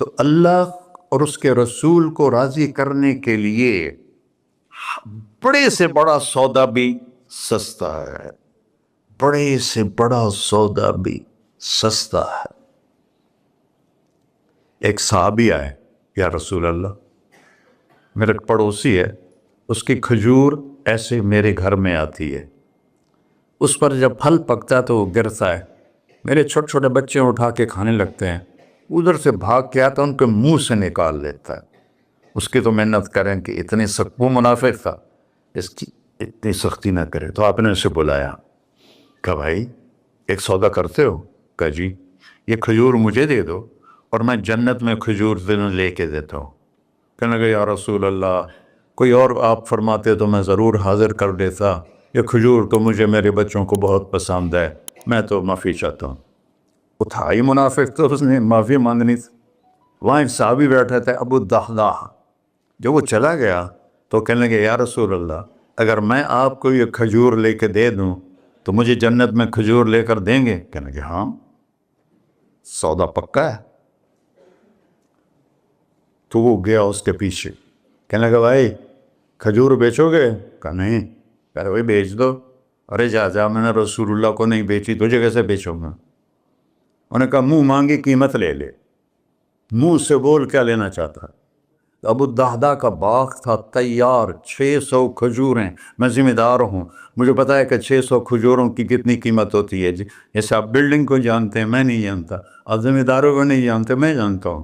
تو اللہ اور اس کے رسول کو راضی کرنے کے لیے بڑے سے بڑا سودا بھی سستا ہے، بڑے سے بڑا سودا بھی سستا ہے۔ ایک صحابی آئے، یا رسول اللہ، میرا پڑوسی ہے، اس کی کھجور ایسے میرے گھر میں آتی ہے، اس پر جب پھل پکتا ہے تو وہ گرتا ہے، میرے چھوٹے چھوٹے بچے اٹھا کے کھانے لگتے ہیں، ادھر سے بھاگ کے آتا ان کے منہ سے نکال لیتا ہے۔ اس کی تو محنت کریں کہ اتنی سخت، وہ منافق تھا، اس کی اتنی سختی نہ کرے۔ تو آپ نے اسے بلایا، کہا بھائی ایک سودا کرتے ہو؟ کہا جی، یہ کھجور مجھے دے دو اور میں جنت میں کھجور دن لے کے دیتا ہوں۔ کہنے لگا یا رسول اللہ، کوئی اور آپ فرماتے تو میں ضرور حاضر کر دیتا، یہ کھجور تو مجھے میرے بچوں کو بہت پسند ہے، میں تو معافی چاہتا ہوں۔ اٹھائی منافق تو اس نے معافی مانگنی تھی۔ وہاں ایک صحابی بیٹھے تھے، ابو الدحداح، جب وہ چلا گیا تو کہنے لگے یا رسول اللہ، اگر میں آپ کو یہ کھجور لے کے دے دوں تو مجھے جنت میں کھجور لے کر دیں گے؟ کہنے لگے ہاں، سودا پکا ہے۔ تو وہ گیا اس کے پیچھے، کہنے لگا بھائی کھجور بیچو گے؟ کہا نہیں۔ کہہ رہے بھائی بیچ دو۔ ارے جا میں نے رسول اللہ کو نہیں بیچی، تجھے کیسے بیچوں گا؟ انہوں نے کہا منہ مانگی قیمت لے لے۔ منہ سے بول کیا لینا چاہتا ہے؟ ابو الدحداح کا باغ تھا تیار، 600 کھجوریں، میں ذمہ دار ہوں، مجھے پتا ہے کہ 600 کھجوروں کی کتنی قیمت ہوتی ہے۔ جیسے آپ بلڈنگ کو جانتے ہیں، میں نہیں جانتا، آپ ذمہ داروں کو نہیں جانتے، میں جانتا ہوں۔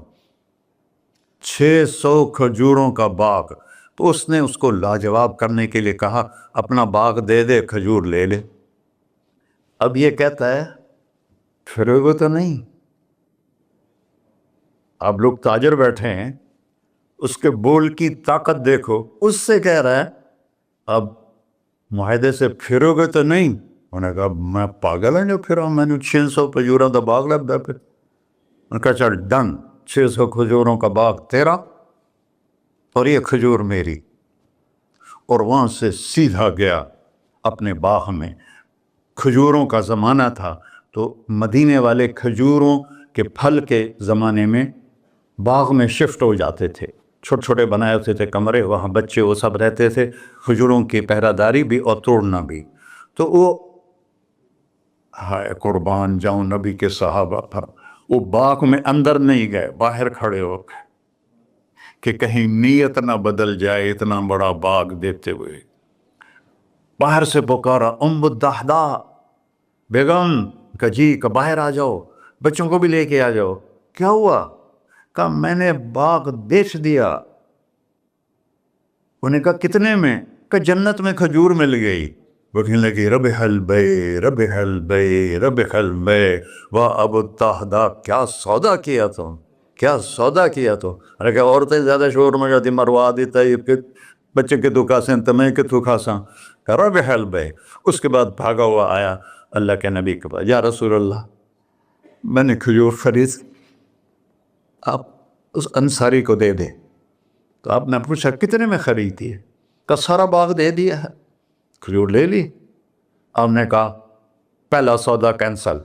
600 کھجوروں کا باغ۔ تو اس نے اس کو لاجواب کرنے کے لیے کہا اپنا باغ دے دے، کھجور لے لے۔ اب یہ کہتا ہے پھرے گا تو نہیں؟ آپ لوگ تاجر بیٹھے ہیں، اس کے بول کی طاقت دیکھو، اس سے کہہ رہا ہے اب معاہدے سے پھرو گے تو نہیں؟ انہوں نے کہا میں پاگل ہوں جو پھرا، میں نے 600 کھجوروں کا باغ لگ گیا۔ پھر انہوں نے کہا چل ڈن، 600 کھجوروں کا باغ تیرا اور یہ کھجور میری۔ اور وہاں سے سیدھا گیا اپنے باغ میں۔ کھجوروں کا زمانہ تھا تو مدینے والے کھجوروں کے پھل کے زمانے میں باغ میں شفٹ ہو جاتے تھے، چھوٹے چھوٹے بنائے ہوتے تھے کمرے، وہاں بچے وہ سب رہتے تھے، کھجوروں کی پہرہ داری بھی اور توڑنا بھی۔ تو وہ ہائے قربان جاؤں نبی کے صحابہ تھا، وہ باغ میں اندر نہیں گئے، باہر کھڑے ہو گئے کہ کہیں نیت نہ بدل جائے، اتنا بڑا باغ دیتے ہوئے۔ باہر سے پکارا ام الدحداح بیگم، کہ جی، کہ باہر آ جاؤ، بچوں کو بھی لے کے آ جاؤ۔ کیا ہوا؟ کہا میں نے باغ بیچ دیا۔ انہوں نے کہا کتنے میں؟ کہ جنت میں کھجور مل گئی۔ وہ کہنے لگی ربح البیع ربح البیع ربح البیع، واہ ابو الدحداح کیا سودا کیا تو، کیا سودا کیا تو۔ ارے کہ عورتیں زیادہ شور میں جاتی، مروا دیتا ہے کہ بچے کے تو کھاسیں تمہیں کہ تو کھاساں، ربح البیع۔ اس کے بعد بھاگا ہوا آیا اللہ کے نبی کے پاس، یا رسول اللہ میں نے کھجور خرید، آپ اس انصاری کو دے دیں۔ تو آپ نے پوچھا کتنے میں خریدی ہے؟ کہ سارا باغ دے دیا ہے، کھجور لے لی۔ آپ نے کہا پہلا سودا کینسل،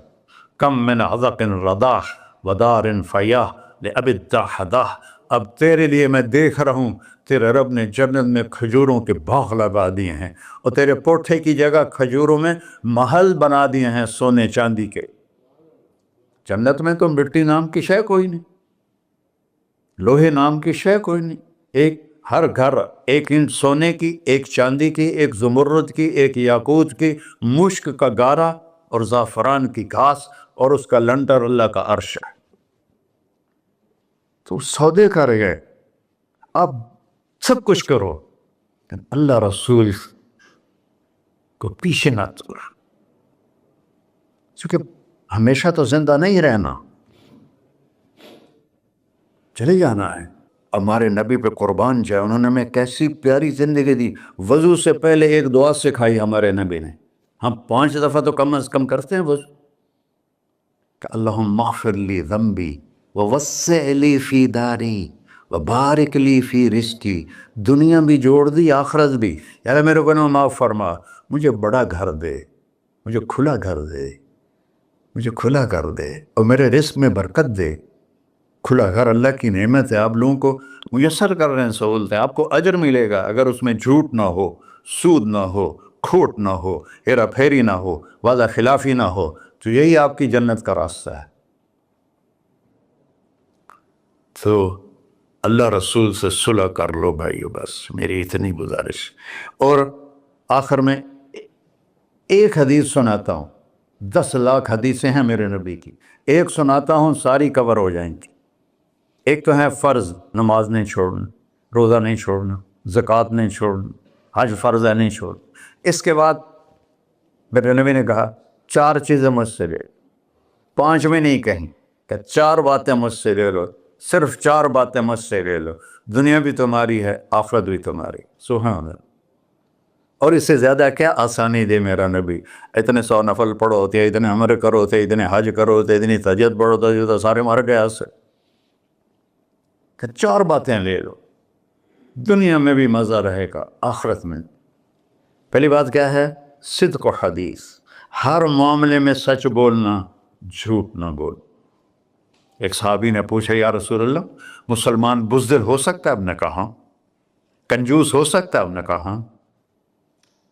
کم من عذق رداح ودار فیاح لأبی الدحداح۔ اب تیرے لیے میں دیکھ رہا ہوں تیرے رب نے جنت میں کھجوروں کے باغ لگا دیے ہیں، اور تیرے پوٹھے کی جگہ کھجوروں میں محل بنا دیے ہیں سونے چاندی کے۔ جنت میں تو مٹی نام کی شے کوئی نہیں، لوہے نام کی شے کوئی نہیں، ایک ہر گھر ایک انچ سونے کی، ایک چاندی کی، ایک زمرد کی، ایک یاقوت کی، مشک کا گارا اور زعفران کی گھاس، اور اس کا لنٹر اللہ کا عرش ہے۔ تو سودے کر گئے، اب سب کچھ کرو، اللہ رسول کو پیچھے نہ چھوڑو، کیونکہ ہمیشہ تو زندہ نہیں رہنا، چلے جانا ہے۔ ہمارے نبی پہ قربان جائے، انہوں نے ہمیں کیسی پیاری زندگی دی۔ وضو سے پہلے ایک دعا سکھائی ہمارے نبی نے، ہم 5 دفعہ تو کم از کم کرتے ہیں وضو، کہ اللہم اغفر لی ذنبی ووسع لی فی داری وبارک لی فی رزقی۔ دنیا بھی جوڑ دی، آخرت بھی، یار میرے کو معاف فرما، مجھے بڑا گھر دے، مجھے کھلا گھر دے، مجھے کھلا کر دے، اور میرے رزق میں برکت دے۔ کھلا گھر اللہ کی نعمت ہے، آپ لوگوں کو میسر کر رہے ہیں سہولتیں، آپ کو اجر ملے گا اگر اس میں جھوٹ نہ ہو، سود نہ ہو، کھوٹ نہ ہو، ہیرا پھیری نہ ہو، وعدہ خلافی نہ ہو، تو یہی آپ کی جنت کا راستہ ہے۔ تو اللہ رسول سے صلح کر لو بھائیو، بس میری اتنی گزارش۔ اور آخر میں ایک حدیث سناتا ہوں، 10 لاکھ حدیثیں ہیں میرے نبی کی، ایک سناتا ہوں ساری کور ہو جائیں گی۔ ایک تو ہے فرض، نماز نہیں چھوڑنا، روزہ نہیں چھوڑنا، زکوٰۃ نہیں چھوڑنا، حج فرض ہے نہیں چھوڑنا۔ اس کے بعد میرے نبی نے کہا 4 چیزیں مجھ سے لے لو، 5ویں نہیں کہیں کہ 4 باتیں مجھ سے لے لو، صرف 4 باتیں مجھ سے لے لو، دنیا بھی تمہاری ہے، آخرت بھی تمہاری۔ سبحان اللہ۔ اور اس سے زیادہ کیا آسانی دے میرا نبی؟ اتنے 100 نفل پڑھو ہوتے، اتنے عمرے کرو ہوتے، اتنے حج کرو ہوتے، اتنی تہجد پڑھو ہوتے، تو سارے مر گئے آج سے۔ کہ 4 باتیں لے لو، دنیا میں بھی مزہ رہے گا، آخرت میں۔ پہلی بات کیا ہے؟ صدق و حدیث، ہر معاملے میں سچ بولنا، جھوٹ نہ بول۔ ایک صحابی نے پوچھا یا رسول اللہ، مسلمان بزدل ہو سکتا ہے؟ اب نے کہا کنجوس ہو سکتا ہے؟ اب نے کہا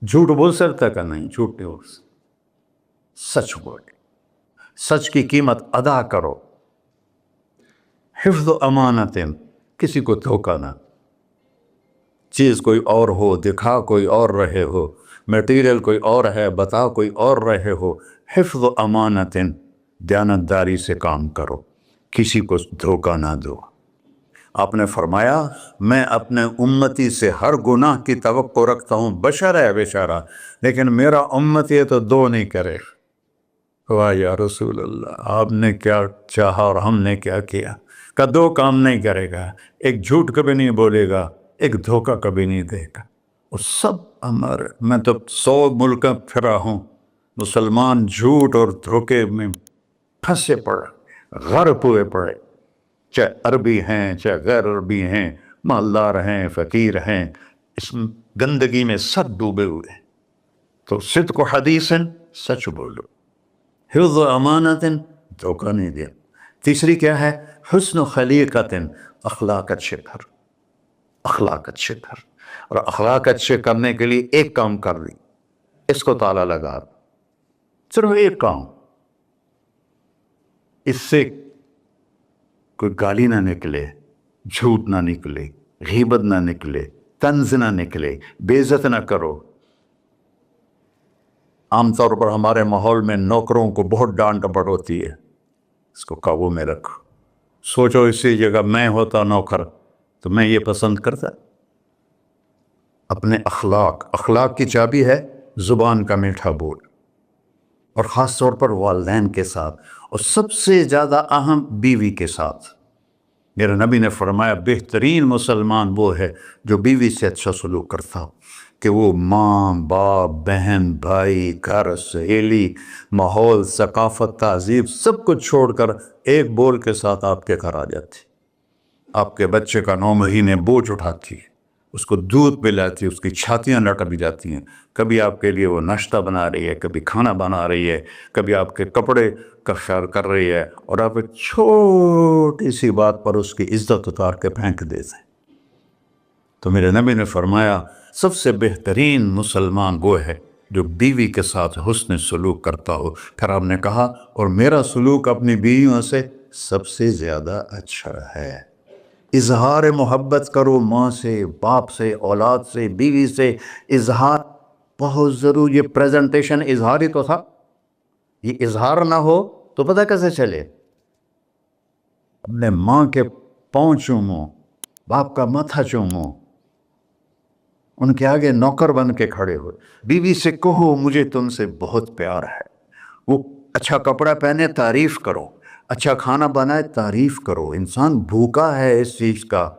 جھوٹ بول سکتا ہے؟ کہ نہیں، جھوٹ نہیں ہو سکتا، سچ بول، سچ کی قیمت ادا کرو۔ حفظ و امانت، کسی کو دھوکہ نہ، چیز کوئی اور ہو، دکھا کوئی اور رہے ہو، میٹیریل کوئی اور ہے، بتا کوئی اور رہے ہو۔ حفظ و امانت، دیانتداری سے کام کرو، کسی کو دھوکہ نہ دو۔ آپ نے فرمایا میں اپنے امتی سے ہر گناہ کی توقع رکھتا ہوں، بشر ہے بیچارہ، لیکن میرا امتی ہے تو 2 نہیں کرے۔ واہ یا رسول اللہ، آپ نے کیا چاہا اور ہم نے کیا کیا؟ کہ 2 کام نہیں کرے گا، ایک جھوٹ کبھی نہیں بولے گا، ایک دھوکہ کبھی نہیں دے گا۔ اور سب ہمارے، میں تو 100 ملک پھرا ہوں، مسلمان جھوٹ اور دھوکے میں پھنسے پڑے، غرق ہوئے پڑے، چاہے عربی ہیں چاہے غیر عربی ہیں، مالدار ہیں فقیر ہیں، اس گندگی میں سب ڈوبے ہوئے ہیں۔ تو صدق و حدیث، سچ بولو، حفظ و امانت، دھوکہ نہیں دیا۔ تیسری کیا ہے؟ حسن خلیقت، اخلاق اچھے کر، اخلاق اچھے کر۔ اور اخلاق اچھے کرنے کے لیے ایک کام کر لی، اس کو تالا لگا، صرف ایک کام، اس سے کوئی گالی نہ نکلے، جھوٹ نہ نکلے، غیبت نہ نکلے، طنز نہ نکلے، بے عزت نہ کرو۔ عام طور پر ہمارے ماحول میں نوکروں کو بہت ڈانٹ ڈپٹ ہوتی ہے، اس کو قابو میں رکھو۔ سوچو اسی جگہ میں ہوتا نوکر تو میں یہ پسند کرتا۔ اپنے اخلاق کی چابی ہے زبان کا میٹھا بول، اور خاص طور پر والدین کے ساتھ، اور سب سے زیادہ اہم بیوی کے ساتھ۔ میرے نبی نے فرمایا بہترین مسلمان وہ ہے جو بیوی سے اچھا سلوک کرتا ہو، کہ وہ ماں باپ بہن بھائی گھر سہیلی ماحول ثقافت تہذیب سب کچھ چھوڑ کر ایک بول کے ساتھ آپ کے گھر آ جاتی، آپ کے بچے کا 9 مہینے بوجھ اٹھاتی ہے، اس کو دودھ پلاتی ہے، اس کی چھاتیاں لٹک جاتی ہیں، کبھی آپ کے لیے وہ ناشتہ بنا رہی ہے، کبھی کھانا بنا رہی ہے، کبھی آپ کے کپڑے کا خیال کر رہی ہے، اور آپ ایک چھوٹی سی بات پر اس کی عزت اتار کے پھینک دیتے ہیں۔ تو میرے نبی نے فرمایا سب سے بہترین مسلمان وہ ہے جو بیوی کے ساتھ حسن سلوک کرتا ہو۔ پھر آپ نے کہا اور میرا سلوک اپنی بیویوں سے سب سے زیادہ اچھا ہے۔ اظہار محبت کرو، ماں سے باپ سے اولاد سے بیوی سے، اظہار بہت ضروری۔ یہ پریزنٹیشن اظہار ہی تو تھا، یہ اظہار نہ ہو تو پتہ کیسے چلے؟ اپنے ماں کے پاؤں چومو، باپ کا ماتھا چومو، ان کے آگے نوکر بن کے کھڑے ہو، بیوی سے کہو مجھے تم سے بہت پیار ہے، وہ اچھا کپڑا پہنے تعریف کرو، اچھا کھانا بنائے تعریف کرو۔ انسان بھوکا ہے اس چیز کا